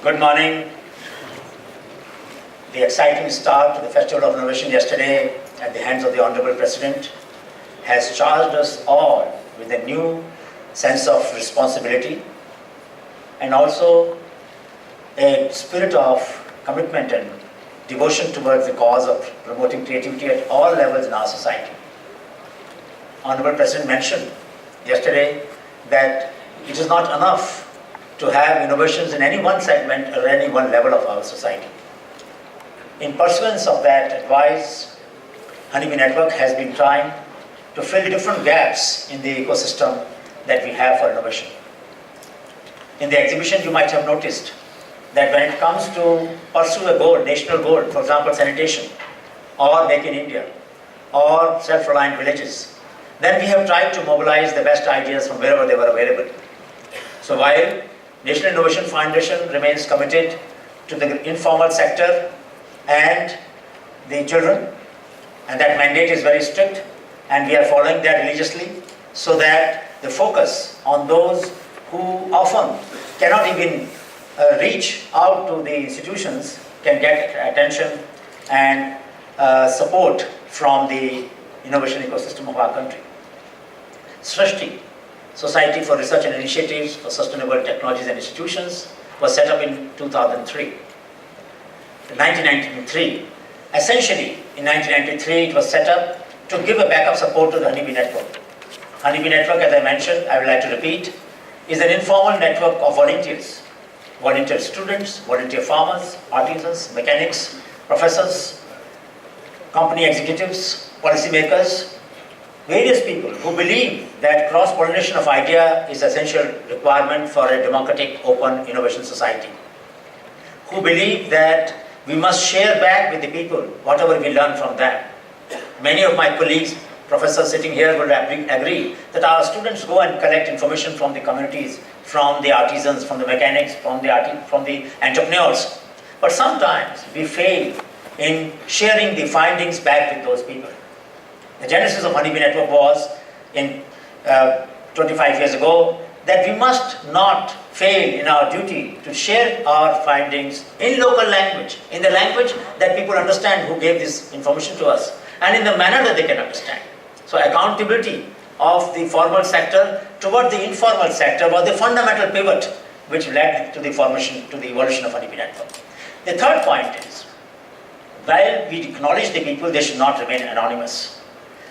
Good morning. The exciting start to the Festival of Innovation yesterday at the hands of the Honorable President has charged us all with a new sense of responsibility and also a spirit of commitment and devotion towards the cause of promoting creativity at all levels in our society. Honorable President mentioned yesterday that it is not enough to have innovations in any one segment or any one level of our society. In pursuance of that advice, Honeybee Network has been trying to fill different gaps in the ecosystem that we have for innovation. In the exhibition, you might have noticed that when it comes to pursue a goal, national goal, for example, sanitation, or Make in India, or self-reliant villages, then we have tried to mobilize the best ideas from wherever they were available. So while National Innovation Foundation remains committed to the informal sector and the children, and that mandate is very strict, and we are following that religiously, so that the focus on those who often cannot even reach out to the institutions can get attention and support from the innovation ecosystem of our country. Srishti, Society for Research and Initiatives for Sustainable Technologies and Institutions, was set up in 2003. In 1993, essentially in 1993 it was set up to give a backup support to the Honeybee Network. Honeybee Network, as I mentioned, I would like to repeat, is an informal network of volunteers. Volunteer students, volunteer farmers, artisans, mechanics, professors, company executives, policymakers, various people who believe that cross-pollination of idea is an essential requirement for a democratic, open, innovation society. Who believe that we must share back with the people whatever we learn from them. Many of my colleagues, professors sitting here will agree that our students go and collect information from the communities, from the artisans, from the mechanics, from the entrepreneurs. But sometimes we fail in sharing the findings back with those people. The genesis of Honeybee Network was in 25 years ago that we must not fail in our duty to share our findings in local language, in the language that people understand who gave this information to us, and in the manner that they can understand. So accountability of the formal sector toward the informal sector was the fundamental pivot which led to the evolution of Honeybee Network. The third point is, while we acknowledge the people, they should not remain anonymous.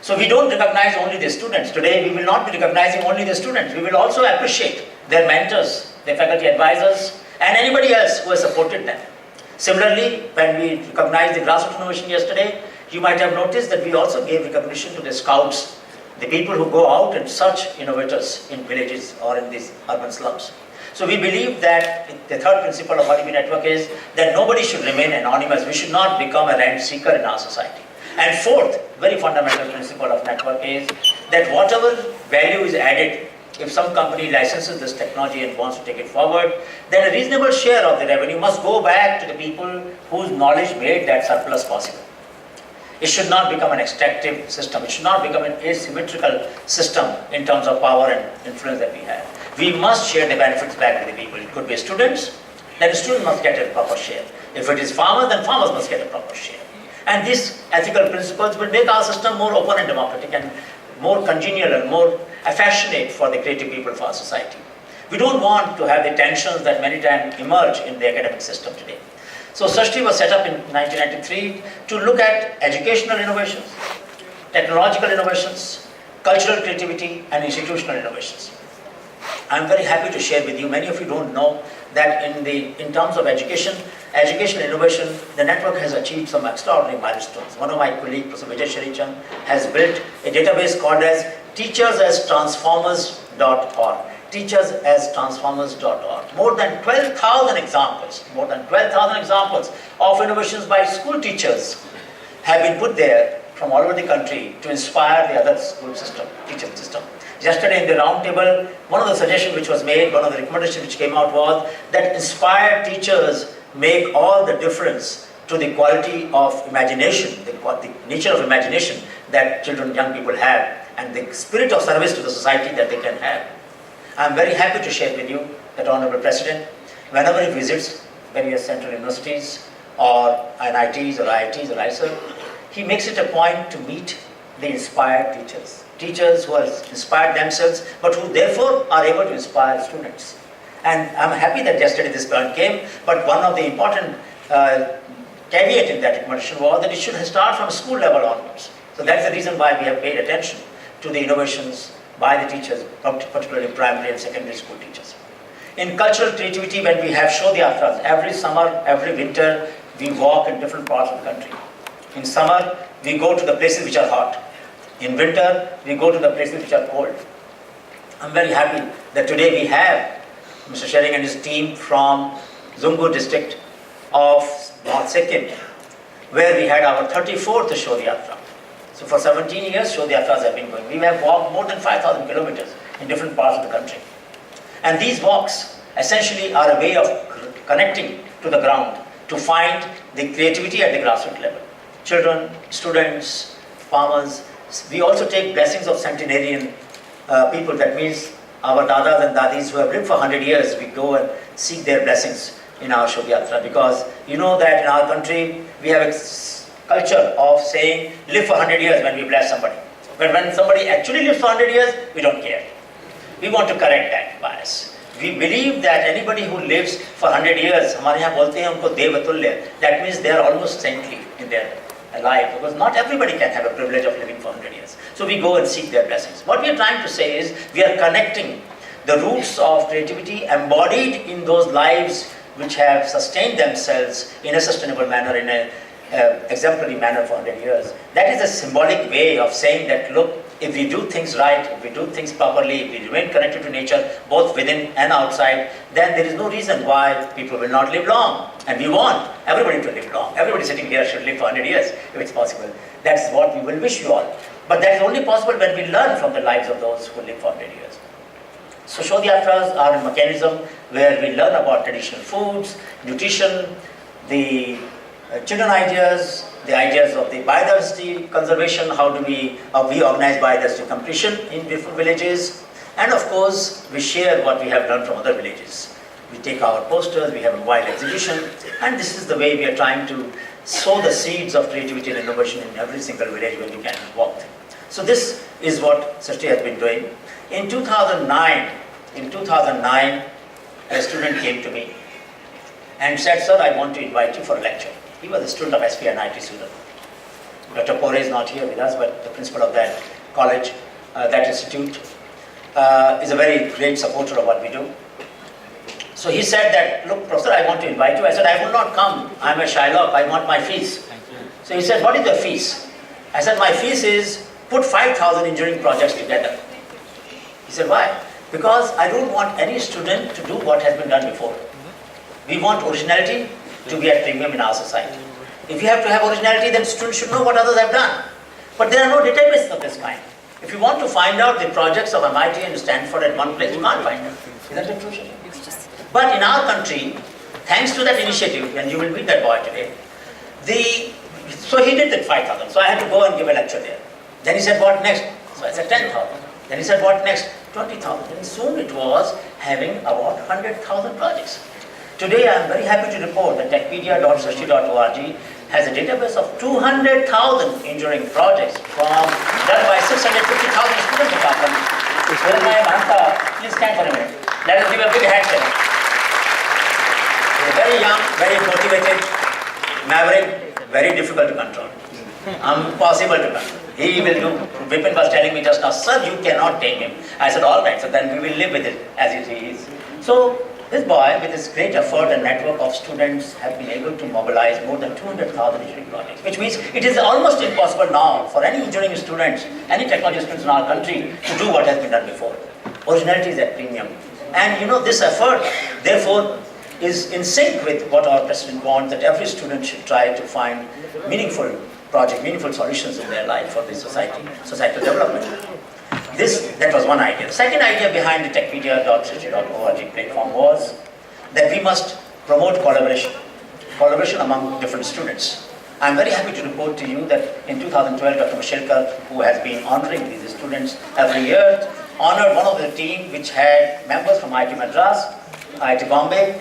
So we don't recognize only the students. Today we will not be recognizing only the students. We will also appreciate their mentors, their faculty advisors, and anybody else who has supported them. Similarly, when we recognized the grassroots innovation yesterday, you might have noticed that we also gave recognition to the scouts, the people who go out and search innovators in villages or in these urban slums. So we believe that the third principle of Honeybee Network is that nobody should remain anonymous. We should not become a rent seeker in our society. And fourth, very fundamental principle of network is that whatever value is added, if some company licenses this technology and wants to take it forward, then a reasonable share of the revenue must go back to the people whose knowledge made that surplus possible. It should not become an extractive system. It should not become an asymmetrical system in terms of power and influence that we have. We must share the benefits back to the people. It could be students, then the student must get a proper share. If it is farmers, then farmers must get a proper share. And these ethical principles will make our system more open and democratic and more congenial and more affectionate for the creative people of our society. We don't want to have the tensions that many times emerge in the academic system today. So Srishti was set up in 1993 to look at educational innovations, technological innovations, cultural creativity, and institutional innovations. I'm very happy to share with you, many of you don't know that in terms of educational innovation, the network has achieved some extraordinary milestones. One of my colleagues, Prof. has built a database called as teachersastransformers.org. Teachersastransformers.org. More than 12,000 examples of innovations by school teachers have been put there from all over the country to inspire the other school system, teaching system. Yesterday in the round table, one of the suggestions which was made, one of the recommendations which came out was that inspired teachers make all the difference to the quality of imagination, the nature of imagination that children, young people have, and the spirit of service to the society that they can have. I am very happy to share with you that Honorable President, whenever he visits various central universities or NITs or IITs or ISER, he makes it a point to meet the inspired teachers. Teachers who are inspired themselves, but who therefore are able to inspire students. And I'm happy that yesterday this point came, but one of the important caveat in that recommendation was that it should start from school level onwards. So that's the reason why we have paid attention to the innovations by the teachers, particularly primary and secondary school teachers. In cultural creativity, when we have Shodhyatras, every summer, every winter, we walk in different parts of the country. In summer, we go to the places which are hot. In winter, we go to the places which are cold. I'm very happy that today we have Mr. Shering and his team from Zungur district of North Sikkim, where we had our 34th Shodhyatra. So for 17 years, Shodhyatras have been going. We have walked more than 5,000 kilometers in different parts of the country. And these walks essentially are a way of connecting to the ground to find the creativity at the grassroots level. Children, students, farmers. We also take blessings of centenarian people. That means our dadas and dadis who have lived for 100 years, we go and seek their blessings in our Shodhyatra, because you know that in our country we have a culture of saying live for 100 years when we bless somebody. But when somebody actually lives for 100 years, we don't care. We want to correct that bias. We believe that anybody who lives for 100 years, हमारे यहाँ बोलते हैं उनको देवतुल्य, that means they are almost saintly in their life, because not everybody can have a privilege of living for 100 years. So we go and seek their blessings. What we are trying to say is we are connecting the roots of creativity embodied in those lives which have sustained themselves in a sustainable manner, in an exemplary manner for 100 years. That is a symbolic way of saying that, look, if we do things right, if we do things properly, if we remain connected to nature, both within and outside, then there is no reason why people will not live long. And we want everybody to live long. Everybody sitting here should live for 100 years, if it's possible. That's what we will wish you all. But that is only possible when we learn from the lives of those who live for 100 years. So Shodhyatras are a mechanism where we learn about traditional foods, nutrition, the children ideas, the ideas of the biodiversity conservation, how do we organize biodiversity completion in different villages, and of course we share what we have learned from other villages. We take our posters, we have a wild exhibition, and this is the way we are trying to sow the seeds of creativity and innovation in every single village where we can walk. So this is what Srishti has been doing. In 2009, a student came to me and said, "Sir, I want to invite you for a lecture." He was a student of SP and IT student. Dr. Pore is not here with us, but the principal of that college, that institute, is a very great supporter of what we do. So he said that, "Look, Professor, I want to invite you." I said, "I will not come. I'm a Shylock. I want my fees." So he said, "What is the fees?" I said, "My fees is put 5,000 engineering projects together." He said, "Why?" "Because I don't want any student to do what has been done before. We want originality to be at premium in our society. If you have to have originality, then students should know what others have done. But there are no databases of this kind. If you want to find out the projects of MIT and Stanford at one place, you can't find them. Isn't it true, Shri? But in our country, thanks to that initiative, and you will meet that boy today, so he did that 5,000. So I had to go and give a lecture there. Then he said, "What next?" So I said, 10,000. Then he said, "What next?" 20,000. And soon it was having about 100,000 projects. Today I am very happy to report that techpedia.srishti.org has a database of 200,000 engineering projects done by 650,000 students of our country. Where my Mahanta, please stand for a minute. Let us give a big handshake. He's a very young, very motivated maverick, very difficult to control. Impossible to control. He will do. Vipin was telling me just now, "Sir, you cannot take him." I said, "All right, so then we will live with it as it is." So this boy, with his great effort and network of students, have been able to mobilize more than 200,000 engineering projects, which means it is almost impossible now for any engineering students, any technology students in our country to do what has been done before. Originality is at premium. And you know, this effort, therefore, is in sync with what our president wants, that every student should try to find meaningful projects, meaningful solutions in their life for the societal development. That was one idea. The second idea behind the techpedia.srishti.org platform was that we must promote collaboration among different students. I'm very happy to report to you that in 2012, Dr. Mashilkar, who has been honoring these students every year, honored one of the team which had members from IIT Madras, IIT Bombay,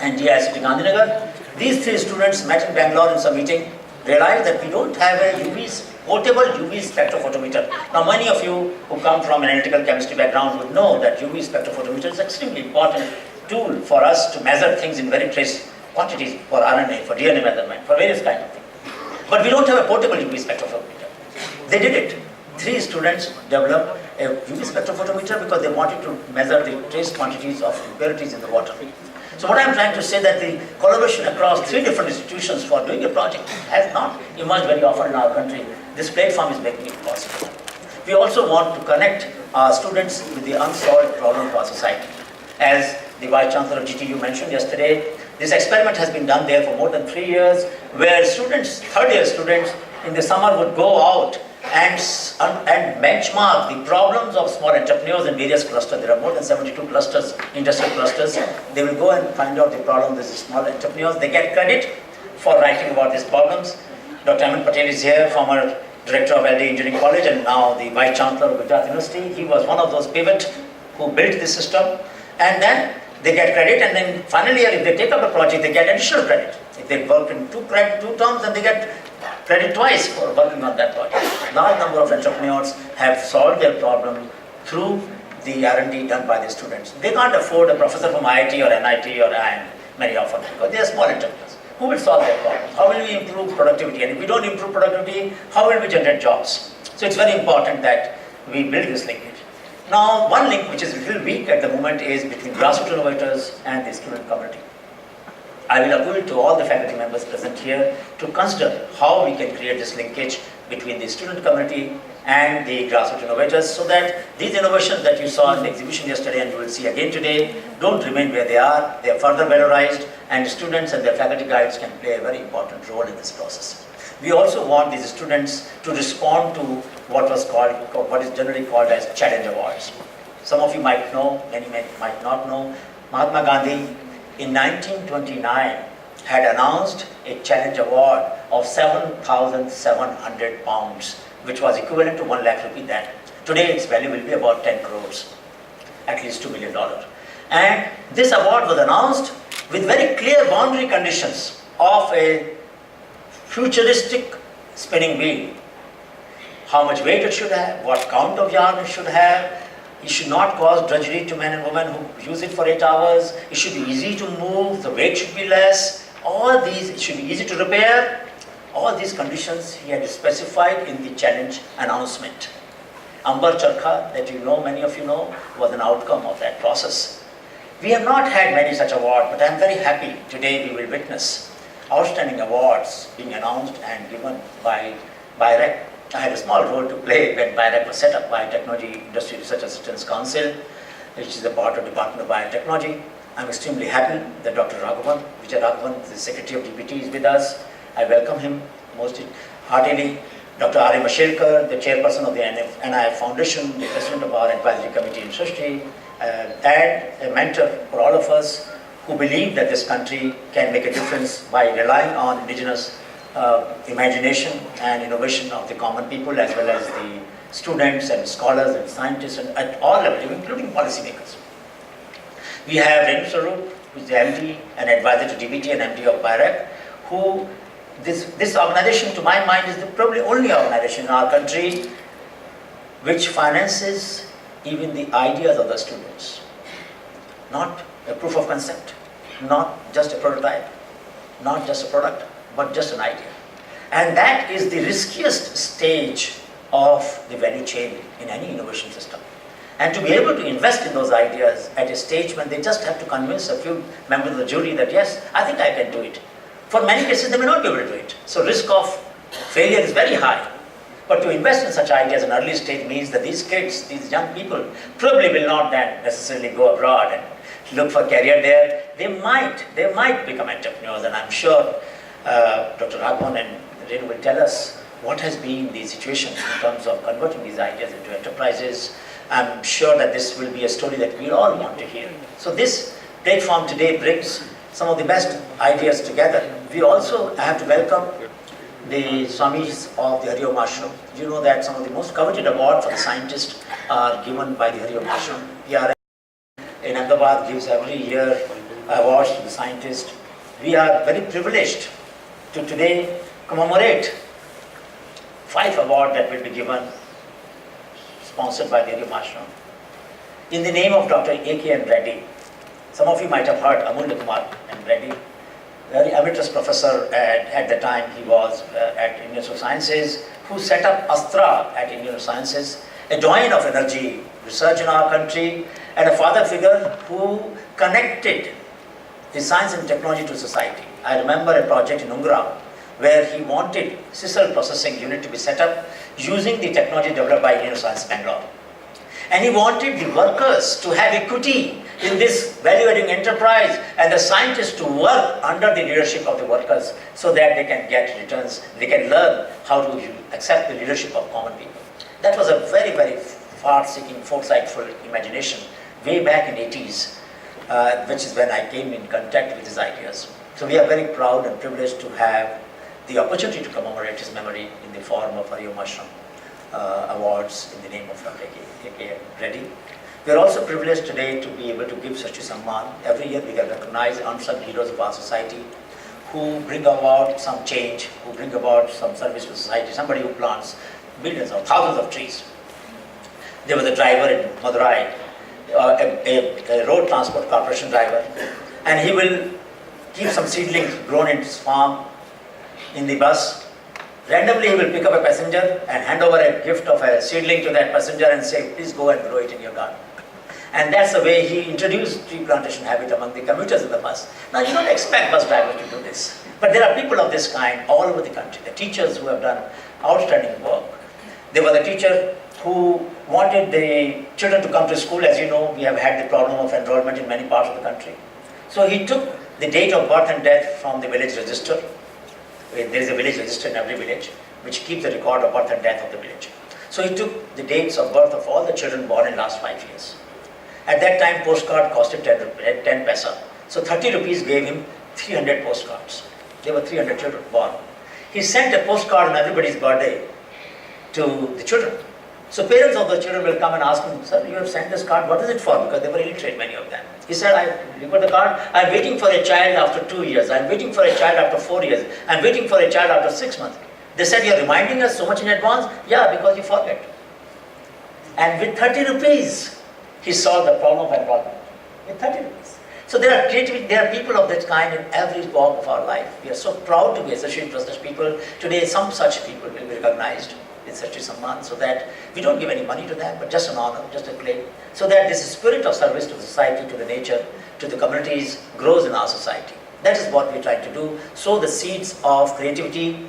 and GICT Gandhinagar. These three students met in Bangalore in some meeting, realized that we don't have a portable UV spectrophotometer. Now many of you who come from an analytical chemistry background would know that UV spectrophotometer is an extremely important tool for us to measure things in very trace quantities for RNA, for DNA measurement, for various kinds of things. But we don't have a portable UV spectrophotometer. They did it. Three students developed a UV spectrophotometer because they wanted to measure the trace quantities of impurities in the water. So what I'm trying to say that the collaboration across three different institutions for doing a project has not emerged very often in our country. This platform is making it possible. We also want to connect our students with the unsolved problem of our society. As the Vice Chancellor of GTU mentioned yesterday, this experiment has been done there for more than 3 years, where students, third-year students, in the summer would go out and benchmark the problems of small entrepreneurs in various clusters. There are more than 72 clusters, industrial clusters. They will go and find out the problems of these small entrepreneurs. They get credit for writing about these problems. Dr. Aman Patel is here, former director of LD Engineering College and now the Vice Chancellor of Gujarat University. He was one of those pivot who built this system. And then they get credit, and then finally if they take up a project, they get additional credit. If they work in two terms, then they get credit twice for working on that project. Large number of entrepreneurs have solved their problem through the R&D done by the students. They can't afford a professor from IIT or NIT or IIM, many of them, because they are small entrepreneurs. Who will solve their problems? How will we improve productivity? And if we don't improve productivity, how will we generate jobs? So it's very important that we build this linkage. Now, one link which is a little weak at the moment is between grassroots innovators and the student community. I will appeal to all the faculty members present here to consider how we can create this linkage between the student community and the grassroots innovators so that these innovations that you saw in the exhibition yesterday and you will see again today don't remain where they are further valorized, and the students and their faculty guides can play a very important role in this process. We also want these students to respond to what is generally called as challenge awards. Some of you might know, many might not know, Mahatma Gandhi in 1929 had announced a challenge award of 7,700 pounds, which was equivalent to 1 lakh rupee then. Today its value will be about 10 crores, at least $2 million. And this award was announced with very clear boundary conditions of a futuristic spinning wheel. How much weight it should have, what count of yarn it should have. It should not cause drudgery to men and women who use it for 8 hours. It should be easy to move, the weight should be less. All these, it should be easy to repair. All these conditions he had specified in the challenge announcement. Ambar Charkha, that you know, many of you know, was an outcome of that process. We have not had many such awards, but I am very happy today we will witness outstanding awards being announced and given by BIREC. I had a small role to play when BIREC was set up, Biotechnology Industry Research Assistance Council, which is a part of the Department of Biotechnology. I'm extremely happy that Dr. Vijay Raghavan, the Secretary of DPT, is with us. I welcome him most heartily. Dr. R.A. Mashelkar, the chairperson of the NIF Foundation, the president of our advisory committee in Srishti, and a mentor for all of us who believe that this country can make a difference by relying on indigenous imagination and innovation of the common people, as well as the students and scholars and scientists and at all levels, including policymakers. We have Renu Sarup, who is the MD and advisor to DBT and MD of BIREC, who this organization, to my mind, is the probably only organization in our country which finances even the ideas of the students. Not a proof of concept, not just a prototype, not just a product, but just an idea. And that is the riskiest stage of the value chain in any innovation system. And to be able to invest in those ideas at a stage when they just have to convince a few members of the jury that yes, I think I can do it. For many cases, they may not be able to do it. So risk of failure is very high. But to invest in such ideas at an early stage means that these kids, these young people, probably will not then necessarily go abroad and look for career there. They might become entrepreneurs, and I'm sure Dr. Raghavan and Renu will tell us what has been the situation in terms of converting these ideas into enterprises. I'm sure that this will be a story that we all want to hear. So this platform today brings some of the best ideas together. We also have to welcome the Swamis of the Hariom Ashram. You know that some of the most coveted awards for the scientists are given by the Hariom Ashram. PRM in Ahmedabad gives every year awards to the scientists. We are very privileged to today commemorate 5 awards that will be given, sponsored by the Hariom Ashram, in the name of Dr. A.K.N. Reddy. Some of you might have heard Amulya Kumar and Reddy, very emeritus professor at the time he was at Indian Institute of Sciences, who set up Astra at Indian Institute of Sciences, a doyen of energy research in our country, and a father figure who connected the science and technology to society. I remember a project in Ungra where he wanted sisal processing unit to be set up using the technology developed by Indian Institute of Science, Bangalore. And he wanted the workers to have equity in this value-adding enterprise and the scientists to work under the leadership of the workers so that they can get returns, they can learn how to accept the leadership of common people. That was a very, very far-seeking, foresightful imagination way back in the 80s, which is when I came in contact with his ideas. So we are very proud and privileged to have the opportunity to commemorate his memory in the form of Hariom Ashram awards in the name of Dr. A.K. Reddy. We are also privileged today to be able to give such a Samman. Every year we can recognize unsung heroes of our society who bring about some change, who bring about some service to society, somebody who plants millions or thousands of trees. There was a driver in Madurai, a road transport corporation driver, and he will keep some seedlings grown in his farm in the bus. Randomly he will pick up a passenger and hand over a gift of a seedling to that passenger and say, please go and grow it in your garden. And that's the way he introduced tree plantation habit among the commuters in the bus. Now you don't expect bus drivers to do this, but there are people of this kind all over the country. The teachers who have done outstanding work. There was a teacher who wanted the children to come to school. As you know, we have had the problem of enrollment in many parts of the country. So he took the date of birth and death from the village register. There is a village register in every village which keeps the record of birth and death of the village. So he took the dates of birth of all the children born in the last 5 years. At that time, postcard costed 10 paisa. So 30 rupees gave him 300 postcards. There were 300 children born. He sent a postcard on everybody's birthday to the children. So parents of the children will come and ask him, sir, you have sent this card, what is it for? Because they were illiterate, many of them. He said, I delivered the card, I'm waiting for a child after 2 years, I'm waiting for a child after 4 years, I'm waiting for a child after 6 months. They said, you're reminding us so much in advance? Yeah, because you forget. And with 30 rupees, he solved the problem of enrollment. With 30 rupees. So there are people of that kind in every walk of our life. We are so proud to be associated with such people. Today, some such people will be recognized in such a Samman, so that we don't give any money to them, but just an honor, just a claim, so that this spirit of service to the society, to the nature, to the communities grows in our society. That is what we're trying to do. Sow the seeds of creativity,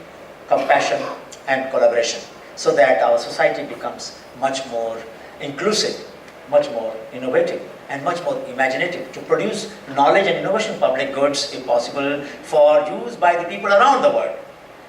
compassion, and collaboration, so that our society becomes much more inclusive, much more innovative, and much more imaginative to produce knowledge and innovation public goods, if possible, for use by the people around the world.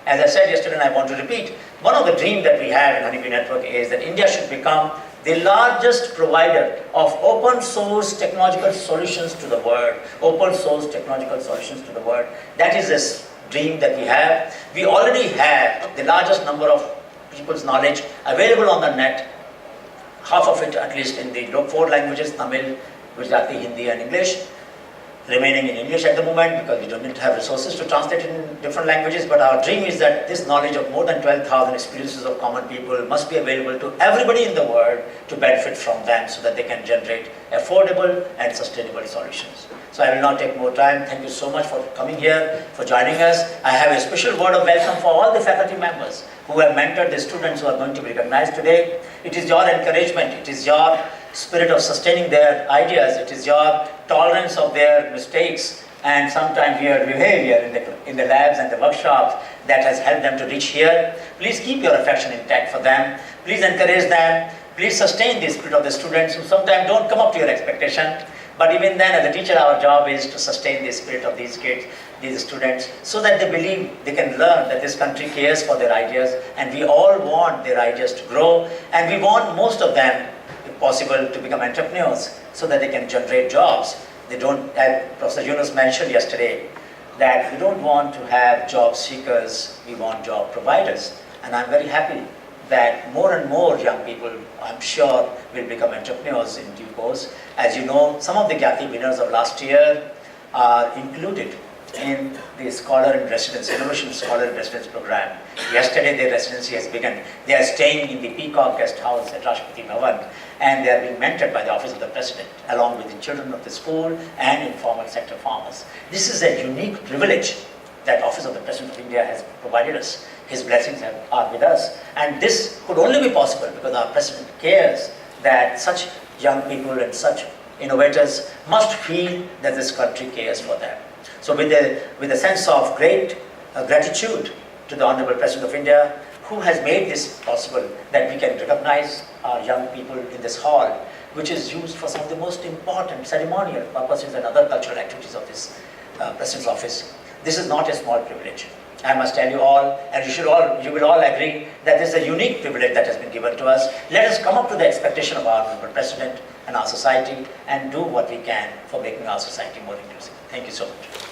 As I said yesterday, and I want to repeat, one of the dreams that we have in Honeybee Network is that India should become the largest provider of open source technological solutions to the world. Open source technological solutions to the world. That is this dream that we have. We already have the largest number of people's knowledge available on the net, half of it at least in the 4 languages, Tamil, Gujarati, Hindi and English. Remaining in English at the moment because we don't have resources to translate in different languages, but our dream is that this knowledge of more than 12,000 experiences of common people must be available to everybody in the world to benefit from them so that they can generate affordable and sustainable solutions. So I will not take more time. Thank you so much for coming here, for joining us. I have a special word of welcome for all the faculty members who have mentored the students who are going to be recognized today. It is your encouragement, it is your spirit of sustaining their ideas, it is your tolerance of their mistakes and sometimes your behavior in the labs and the workshops that has helped them to reach here. Please keep your affection intact for them. Please encourage them. Please sustain the spirit of the students who sometimes don't come up to your expectation. But even then, as a teacher, our job is to sustain the spirit of these kids, these students, so that they believe they can learn that this country cares for their ideas, and we all want their ideas to grow, and we want most of them, if possible, to become entrepreneurs so that they can generate jobs. They don't, as Professor Yunus mentioned yesterday, that we don't want to have job seekers, we want job providers. And I'm very happy that more and more young people, I'm sure, will become entrepreneurs in due course. As you know, some of the Gyti winners of last year are included in the Scholar in Residence, Innovation Scholar in Residence program. Yesterday their residency has begun. They are staying in the Peacock Guest House at Rashtrapati Bhavan, and they are being mentored by the Office of the President, along with the children of the school and informal sector farmers. This is a unique privilege that Office of the President of India has provided us. His blessings are with us, and this could only be possible because our President cares that such young people and such innovators must feel that this country cares for them. So with a sense of great gratitude to the Honorable President of India, who has made this possible, that we can recognize our young people in this hall, which is used for some of the most important ceremonial purposes and other cultural activities of this President's office. This is not a small privilege. I must tell you all, and you will all agree that this is a unique privilege that has been given to us. Let us come up to the expectation of our Honorable President and our society and do what we can for making our society more inclusive. Thank you so much.